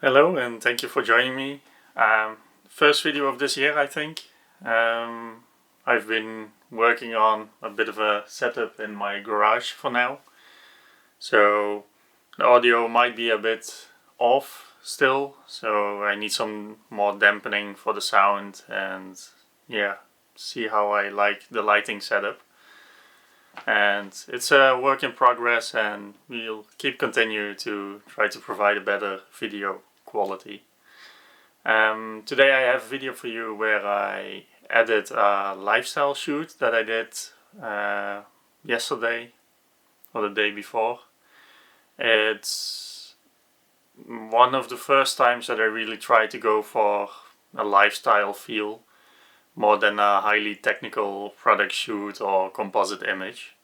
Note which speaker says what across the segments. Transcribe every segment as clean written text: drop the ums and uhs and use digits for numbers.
Speaker 1: Hello and thank you for joining me. First video of this year, I think. I've been working on a bit of a setup in my garage for now. So the audio might be a bit off still, so I need some more dampening for the sound and yeah, see how I like the lighting setup. And it's a work in progress and we'll keep continue to try to provide a better video quality. Today I have a video for you where I edit a lifestyle shoot that I did yesterday or the day before. It's one of the first times that I really try to go for a lifestyle feel more than a highly technical product shoot or composite image.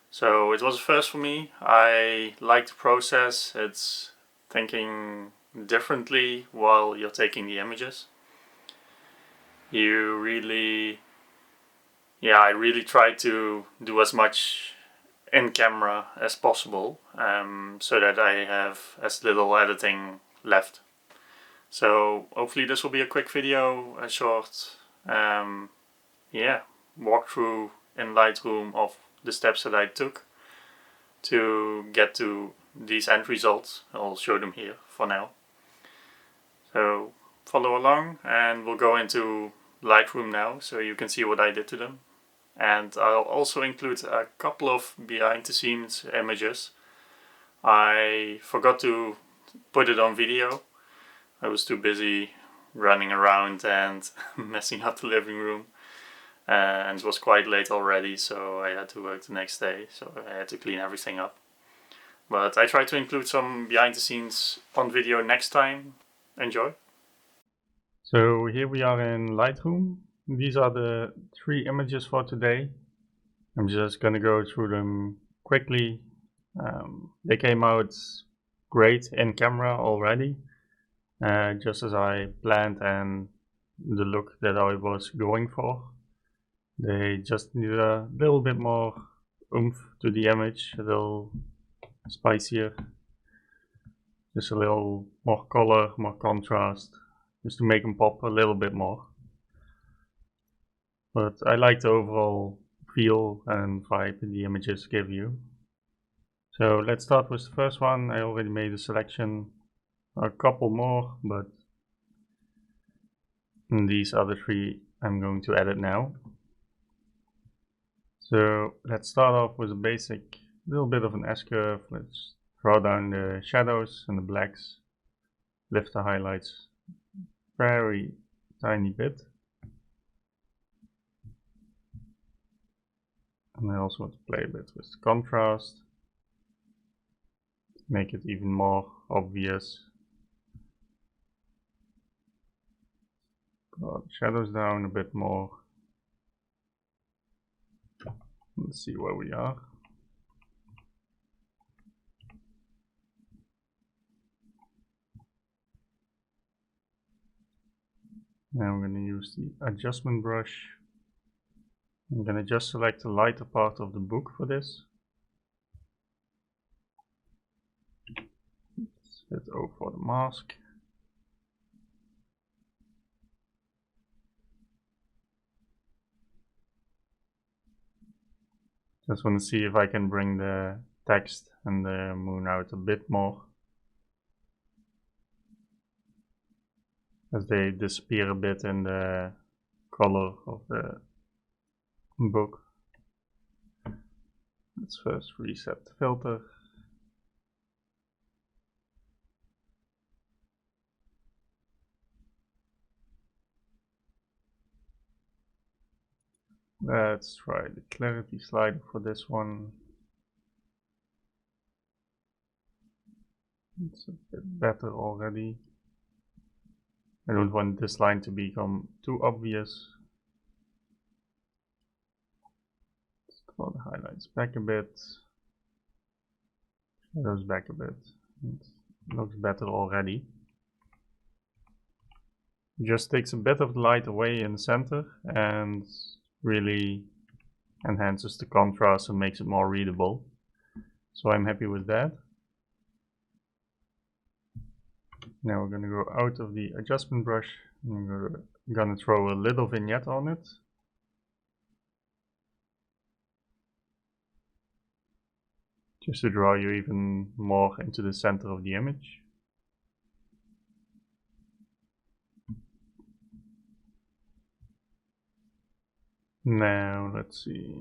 Speaker 1: So it was a first for me. I like the process. It's thinking differently while you're taking the images. I really try to do as much in camera as possible, so that I have as little editing left. So hopefully this will be a quick video, a short walkthrough in Lightroom of the steps that I took to get to these end results. I'll show them here for now. So follow along and we'll go into Lightroom now so you can see what I did to them. And I'll also include a couple of behind the scenes images. I forgot to put it on video. I was too busy running around and messing up the living room. And it was quite late already, so I had to work the next day, so I had to clean everything up. But I try to include some behind the scenes on video next time. Enjoy. So here we are in Lightroom. These are the 3 images for today. I'm just gonna go through them quickly. They came out great in camera already, just as I planned and the look that I was going for. They just need a little bit more oomph to the image, a little spicier, just a little more color, more contrast, just to make them pop a little bit more. But I like the overall feel and vibe the images give you. So let's start with the first one. I already made a selection, a couple more, but these other 3 I'm going to edit now. So let's start off with a basic little bit of an S-curve. Let's draw down the shadows and the blacks, lift the highlights very tiny bit. And I also want to play a bit with contrast, make it even more obvious. Draw the shadows down a bit more. Let's see where we are. Now I'm going to use the adjustment brush. I'm going to just select the lighter part of the book for this. Let's hit O for the mask. Just want to see if I can bring the text and the moon out a bit more, as they disappear a bit in the color of the book. Let's first reset the filter. Let's try the clarity slider for this one. It's a bit better already. I don't want this line to become too obvious. Let's draw the highlights back a bit. Shadows back a bit. It looks better already. Just takes a bit of the light away in the center and really enhances the contrast and makes it more readable. So I'm happy with that. Now we're going to go out of the adjustment brush and we're going to throw a little vignette on it. Just to draw you even more into the center of the image. Now let's see,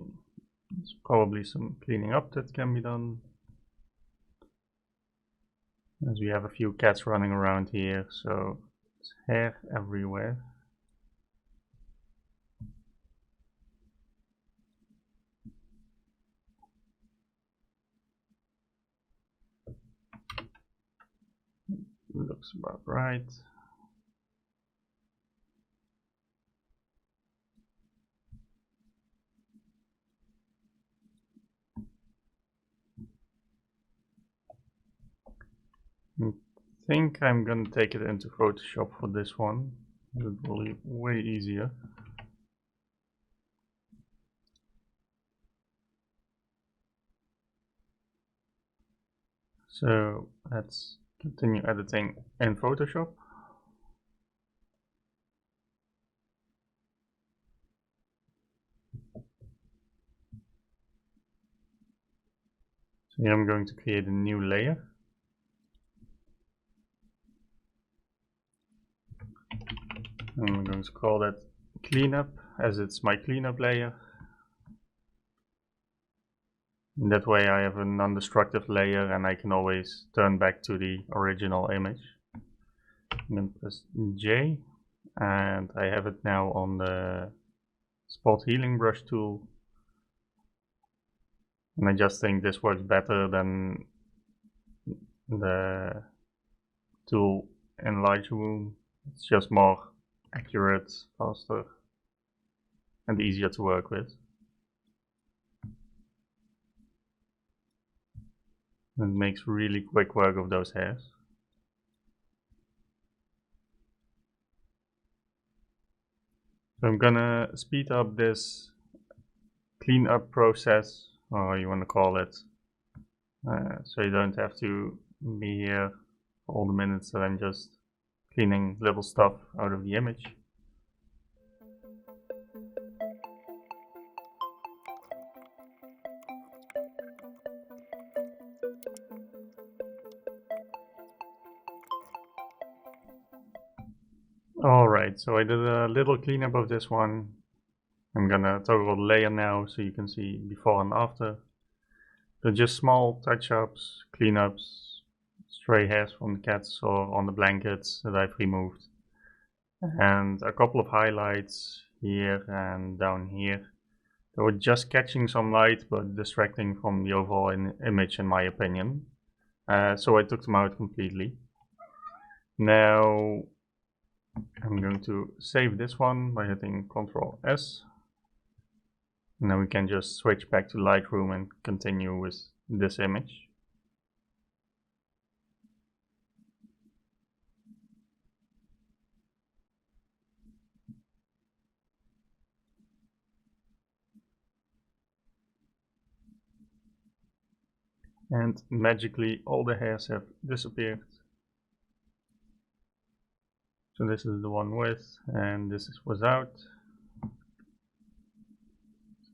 Speaker 1: there's probably some cleaning up that can be done, as we have a few cats running around here, so it's hair everywhere. Looks about right. I think I'm gonna take it into Photoshop for this one. It will be way easier. So let's continue editing in Photoshop. So here I'm going to create a new layer. I'm going to call that cleanup, as it's my cleanup layer. And that way I have a non-destructive layer and I can always turn back to the original image. I'm going to press J, and I have it now on the spot healing brush tool. And I just think this works better than the tool in Lightroom. It's just more accurate, faster, and easier to work with. And it makes really quick work of those hairs. So I'm gonna speed up this cleanup process, or you want to call it, so you don't have to be here for all the minutes that I'm just cleaning little stuff out of the image. Alright, so I did a little cleanup of this one. I'm gonna toggle the layer now so you can see before and after. They're just small touch-ups, cleanups, stray hairs from the cats or on the blankets that I've removed. And a couple of highlights here and down here. They were just catching some light but distracting from the overall image in my opinion. So I took them out completely. Now I'm going to save this one by hitting Ctrl S. And then we can just switch back to Lightroom and continue with this image. And magically all the hairs have disappeared. So this is the one with, and this is without.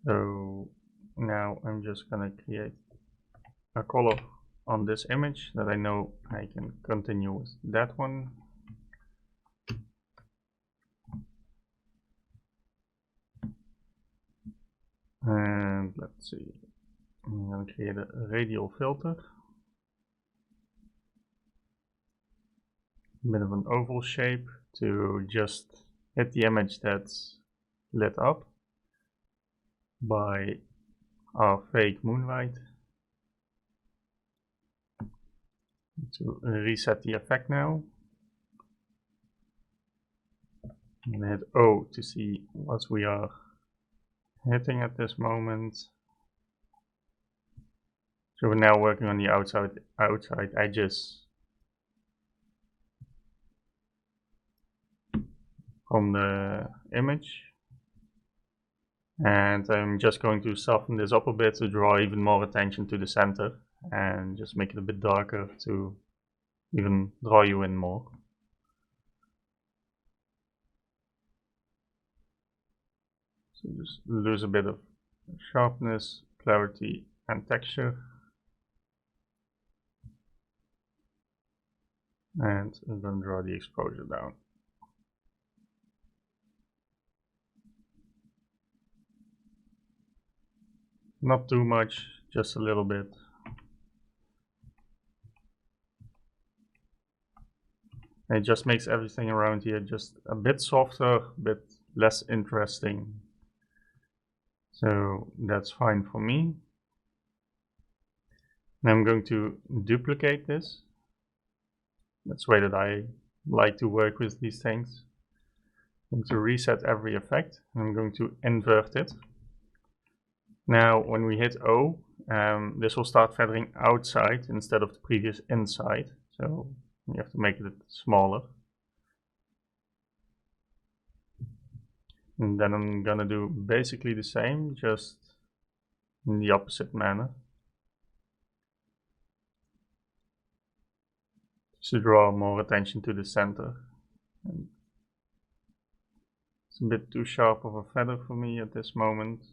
Speaker 1: So now I'm just gonna create a color on this image that I know I can continue with that one. And let's see, I'm gonna create a radial filter. A bit of an oval shape to just hit the image that's lit up by our fake moonlight. To reset the effect now. I'm gonna hit O to see what we are hitting at this moment. So we're now working on the outside edges from the image. And I'm just going to soften this up a bit to draw even more attention to the center and just make it a bit darker to even draw you in more. So just lose a bit of sharpness, clarity and texture. And I'm going to draw the exposure down. Not too much, just a little bit. And it just makes everything around here just a bit softer, a bit less interesting. So that's fine for me. Now I'm going to duplicate this. That's the way that I like to work with these things. I'm going to reset every effect and I'm going to invert it. Now when we hit O, this will start feathering outside instead of the previous inside. So you have to make it smaller. And then I'm gonna do basically the same, just in the opposite manner. To draw more attention to the center. And it's a bit too sharp of a feather for me at this moment.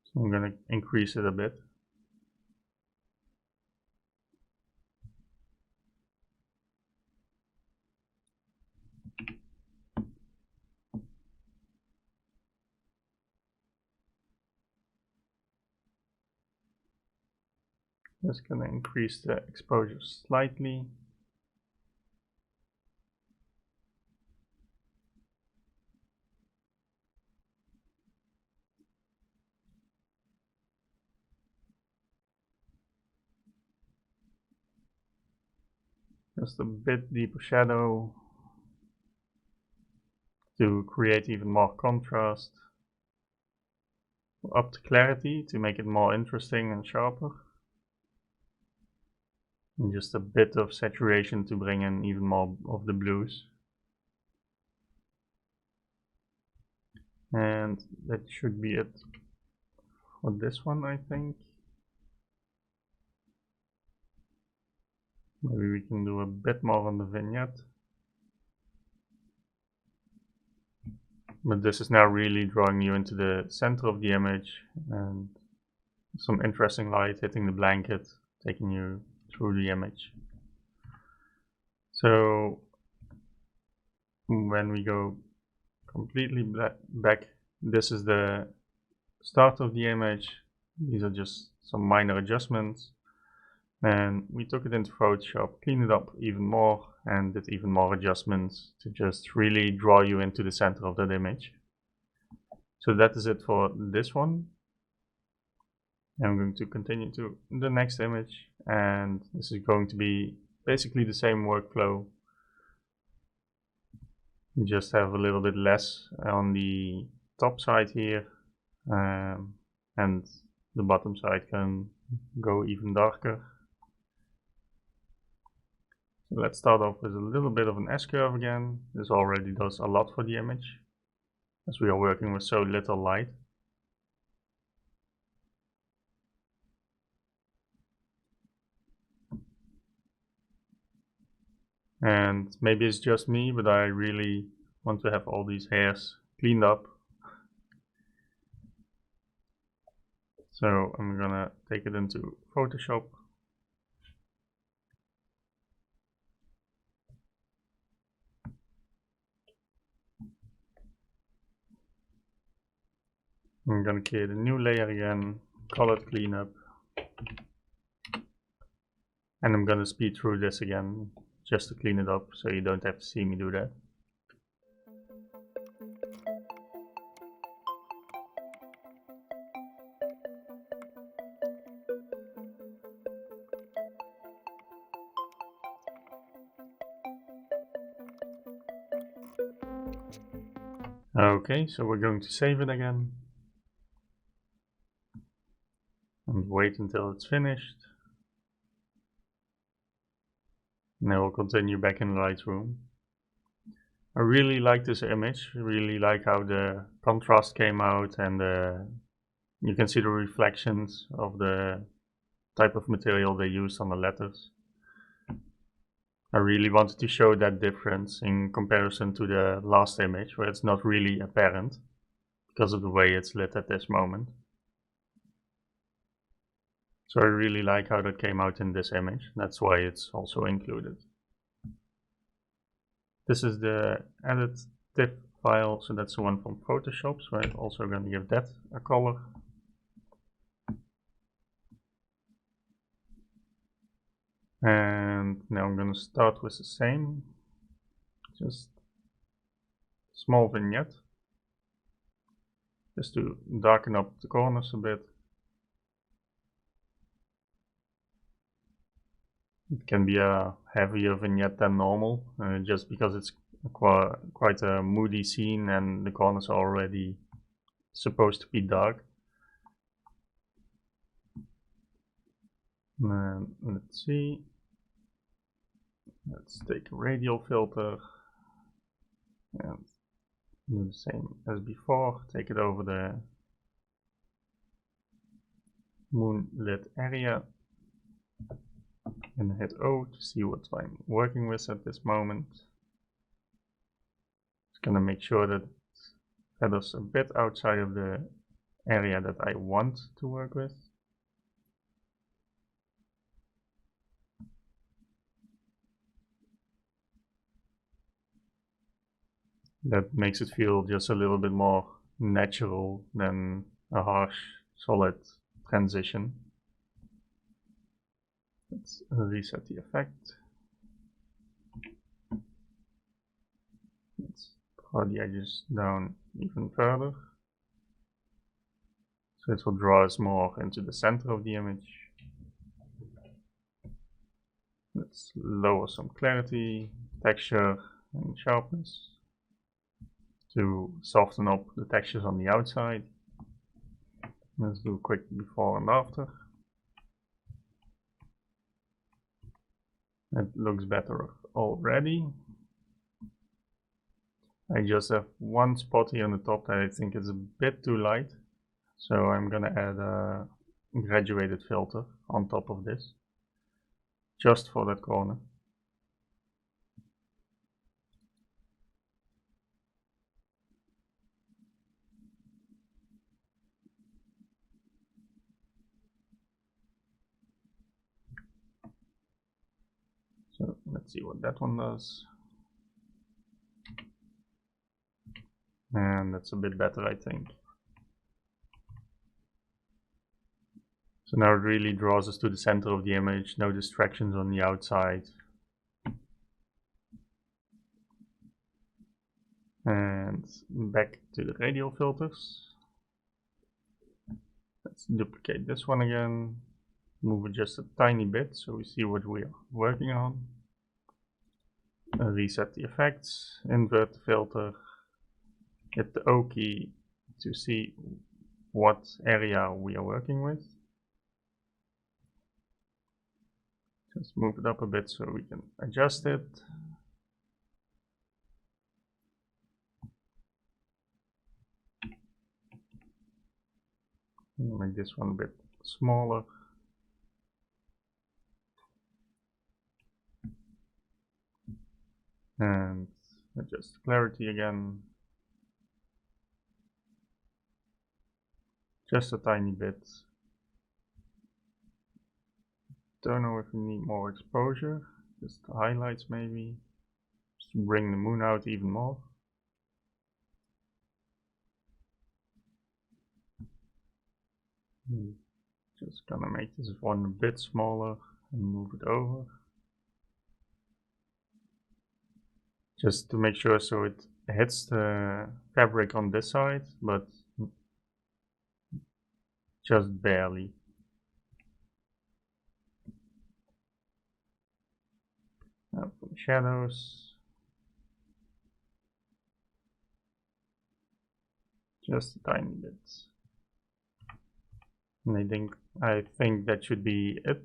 Speaker 1: So I'm going to increase it a bit. Just going to increase the exposure slightly. Just a bit deeper shadow to create even more contrast. Up the clarity to make it more interesting and sharper. And just a bit of saturation to bring in even more of the blues. And that should be it for this one, I think. Maybe we can do a bit more on the vignette. But this is now really drawing you into the center of the image and some interesting light hitting the blanket, taking you through the image. So when we go completely back, this is the start of the image. These are just some minor adjustments. And we took it into Photoshop, cleaned it up even more, and did even more adjustments to just really draw you into the center of that image. So that is it for this one. I'm going to continue to the next image, and this is going to be basically the same workflow. You just have a little bit less on the top side here, and the bottom side can go even darker. So let's start off with a little bit of an S-curve again. This already does a lot for the image, as we are working with so little light. And maybe it's just me, but I really want to have all these hairs cleaned up. So I'm gonna take it into Photoshop. I'm gonna create a new layer again, call it cleanup. And I'm gonna speed through this again, just to clean it up, so you don't have to see me do that. Okay, so we're going to save it again. And wait until it's finished. And then we'll continue back in Lightroom. I really like this image. I really like how the contrast came out, and you can see the reflections of the type of material they used on the letters. I really wanted to show that difference in comparison to the last image, where it's not really apparent because of the way it's lit at this moment. So I really like how that came out in this image. That's why it's also included. This is the edit TIFF file, so that's the one from Photoshop. So I'm also going to give that a color. And now I'm going to start with the same, just small vignette, just to darken up the corners a bit. It can be a heavier vignette than normal, just because it's quite a moody scene and the corners are already supposed to be dark. Let's see. Let's take a radial filter and do the same as before. Take it over the moonlit area and hit O to see what I'm working with at this moment. Just gonna make sure that it feathers a bit outside of the area that I want to work with. That makes it feel just a little bit more natural than a harsh, solid transition. Let's reset the effect. Let's draw the edges down even further, so it will draw us more into the center of the image. Let's lower some clarity, texture, and sharpness to soften up the textures on the outside. Let's do a quick before and after. It looks better already. I just have one spot here on the top that I think is a bit too light, so I'm gonna add a graduated filter on top of this, just for that corner. So let's see what that one does. And that's a bit better, I think. So now it really draws us to the center of the image, no distractions on the outside. And back to the radial filters. Let's duplicate this one again, move it just a tiny bit so we see what we are working on. Reset the effects, invert the filter, hit the O key to see what area we are working with. Just move it up a bit so we can adjust it. Make this one a bit smaller. And adjust clarity again. Just a tiny bit. Don't know if we need more exposure. Just the highlights maybe. Just to bring the moon out even more. Just gonna make this one a bit smaller and move it over. Just to make sure so it hits the fabric on this side, but just barely. Now for the shadows, just a tiny bit. And I think that should be it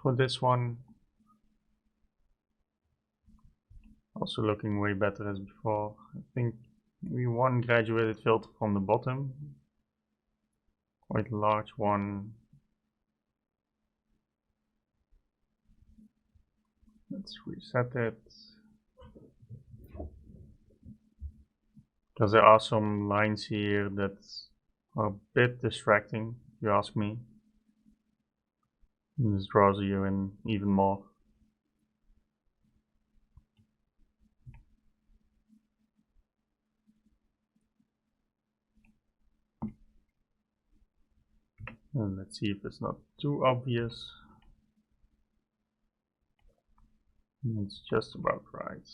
Speaker 1: for this one. Also looking way better as before. I think we one graduated filter from the bottom, quite a large one. Let's reset it. Because there are some lines here that are a bit distracting, if you ask me. And this draws you in even more. And let's see if it's not too obvious. It's just about right.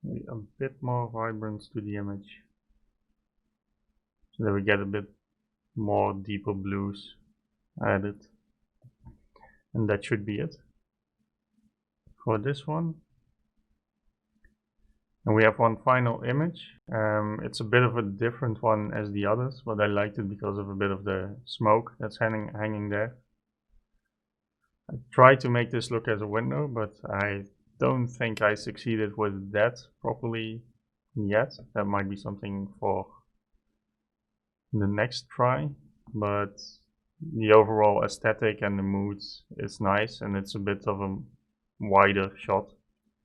Speaker 1: Maybe a bit more vibrance to the image, so that we get a bit more deeper blues added. And that should be it for this one. And we have one final image. It's a bit of a different one as the others, but I liked it because of a bit of the smoke that's hanging there. I tried to make this look as a window, but I don't think I succeeded with that properly yet. That might be something for the next try, but the overall aesthetic and the mood is nice, and it's a bit of a wider shot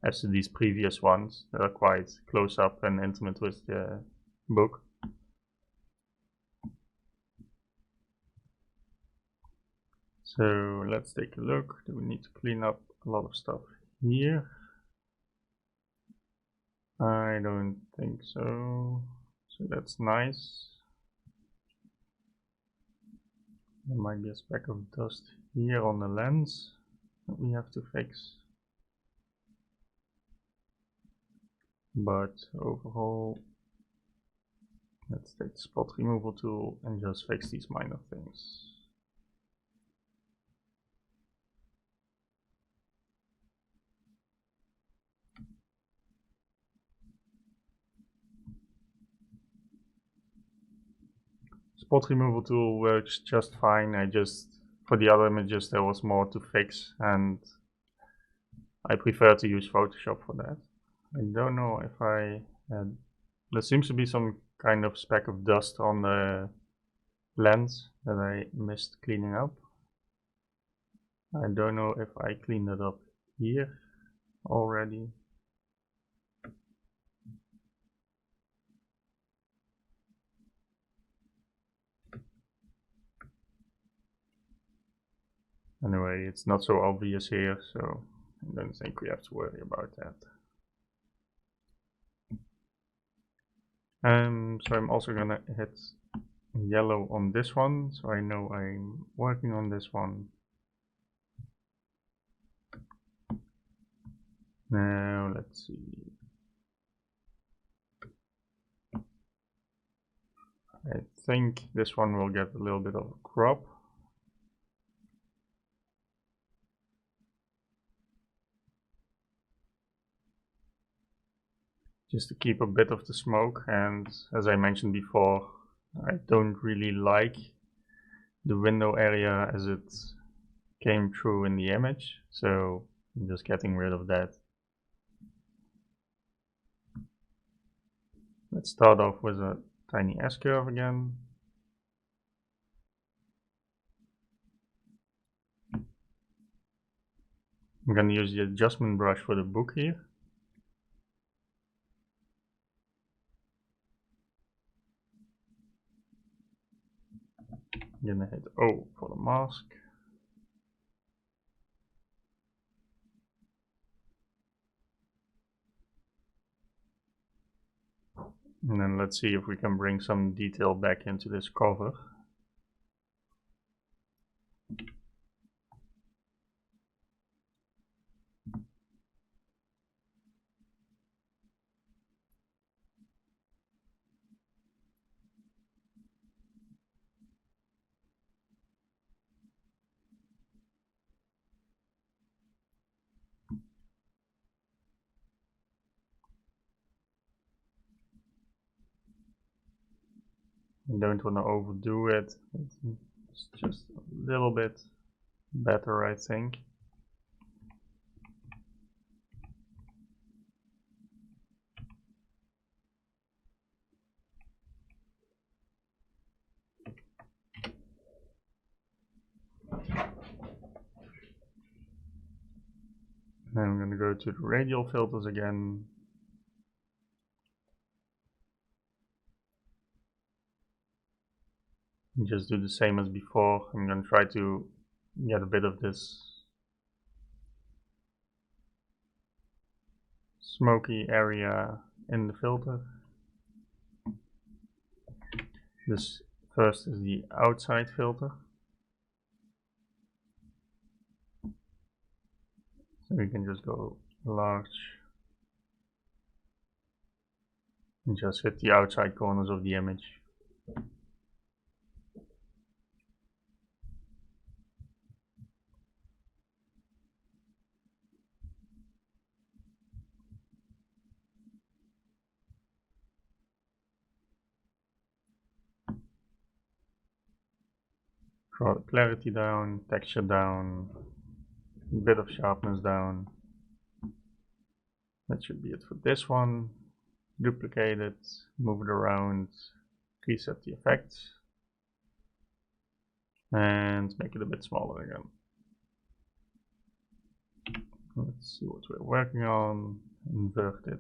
Speaker 1: as to these previous ones that are quite close up and intimate with the book. So let's take a look. Do we need to clean up a lot of stuff here? I don't think so. So that's nice. There might be a speck of dust here on the lens that we have to fix. But overall, let's take the spot removal tool and just fix these minor things. Spot removal tool works just fine. For the other images there was more to fix, and I prefer to use Photoshop for that. I don't know if there seems to be some kind of speck of dust on the lens that I missed cleaning up. I don't know if I cleaned it up here already. Anyway, it's not so obvious here, so I don't think we have to worry about that. So I'm also gonna hit yellow on this one, so I know I'm working on this one. Now let's see. I think this one will get a little bit of a crop. Just to keep a bit of the smoke, and as I mentioned before, I don't really like the window area as it came through in the image, so I'm just getting rid of that. Let's start off with a tiny S-curve again. I'm going to use the adjustment brush for the book here. I'm going to hit O for the mask. And then let's see if we can bring some detail back into this cover. I don't want to overdo it. It's just a little bit better, I think. Now I'm going to go to the radial filters again. And just do the same as before. I'm going to try to get a bit of this smoky area in the filter. This first is the outside filter. So we can just go large and just hit the outside corners of the image. Draw the clarity down, texture down, a bit of sharpness down. That should be it for this one. Duplicate it, move it around, reset the effects, and make it a bit smaller again. Let's see what we're working on. Invert it.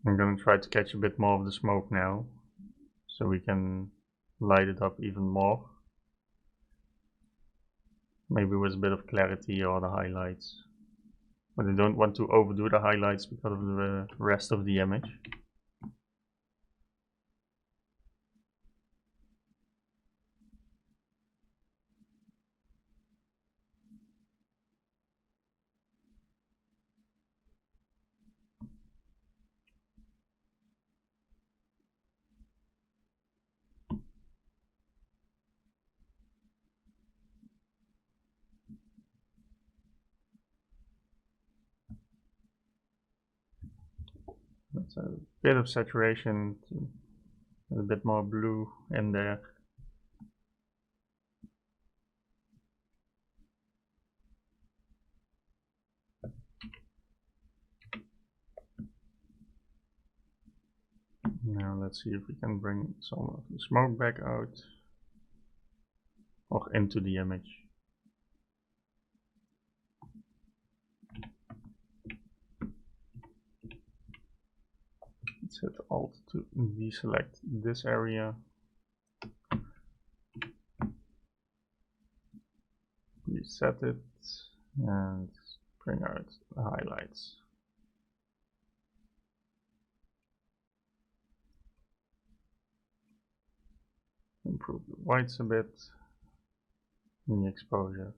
Speaker 1: I'm going to try to catch a bit more of the smoke now, so we can light it up even more. Maybe with a bit of clarity or the highlights. But I don't want to overdo the highlights because of the rest of the image. Let's add a bit of saturation, a bit more blue in there. Now let's see if we can bring some of the smoke back out or into the image. Let's hit Alt to deselect this area. Reset it and bring out the highlights. Improve the whites a bit in the exposure.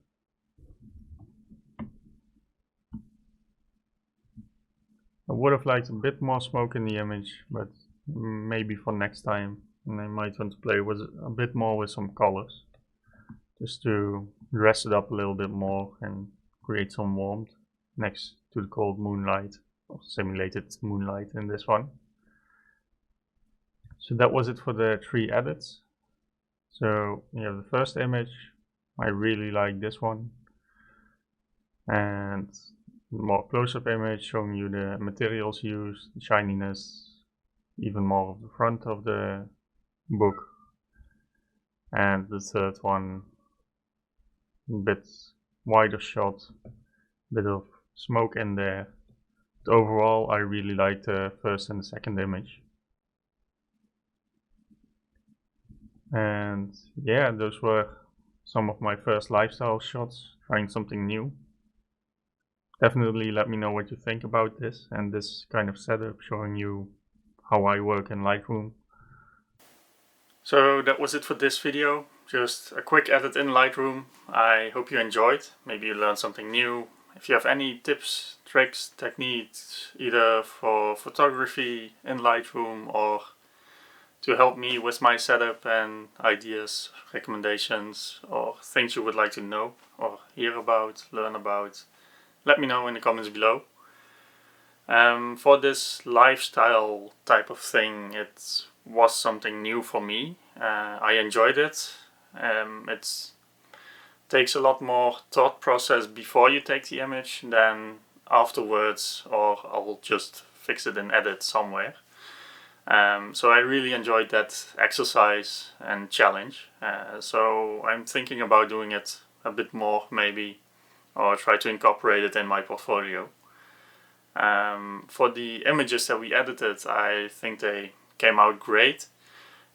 Speaker 1: I would have liked a bit more smoke in the image, but maybe for next time. And I might want to play with a bit more with some colors, just to dress it up a little bit more and create some warmth next to the cold moonlight, or simulated moonlight in this one. So that was it for the 3 edits. So we have the first image. I really like this one, and more close-up image showing you the materials used, the shininess, even more of the front of the book, and the third one, a bit wider shot, bit of smoke in there. But overall I really like the first and the second image. And yeah, those were some of my first lifestyle shots, trying something new. Definitely let me know what you think about this and this kind of setup, showing you how I work in Lightroom. So that was it for this video. Just a quick edit in Lightroom. I hope you enjoyed. Maybe you learned something new. If you have any tips, tricks, techniques, either for photography in Lightroom or to help me with my setup and ideas, recommendations, or things you would like to know or hear about, learn about, let me know in the comments below. For this lifestyle type of thing, it was something new for me. I enjoyed it. It takes a lot more thought process before you take the image than afterwards, or I'll just fix it in edit somewhere. So I really enjoyed that exercise and challenge. So I'm thinking about doing it a bit more maybe, or try to incorporate it in my portfolio. For the images that we edited, I think they came out great.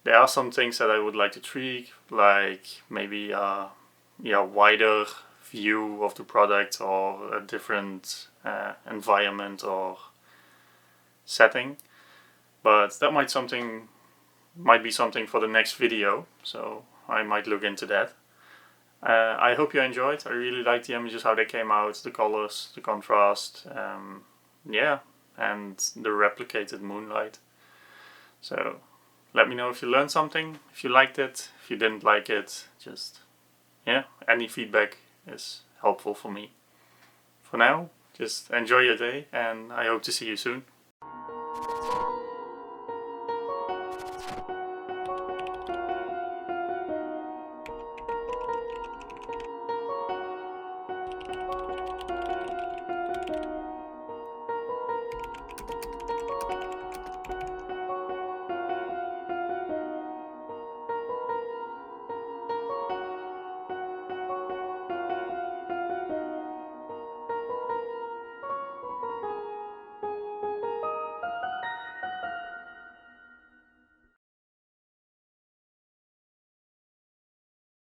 Speaker 1: There are some things that I would like to tweak, like maybe a wider view of the product or a different environment or setting. But that might be something for the next video, so I might look into that. I hope you enjoyed. I really liked the images, how they came out, the colors, the contrast, yeah, and the replicated moonlight. So let me know if you learned something, if you liked it, if you didn't like it, just, yeah, any feedback is helpful for me. For now, just enjoy your day, and I hope to see you soon.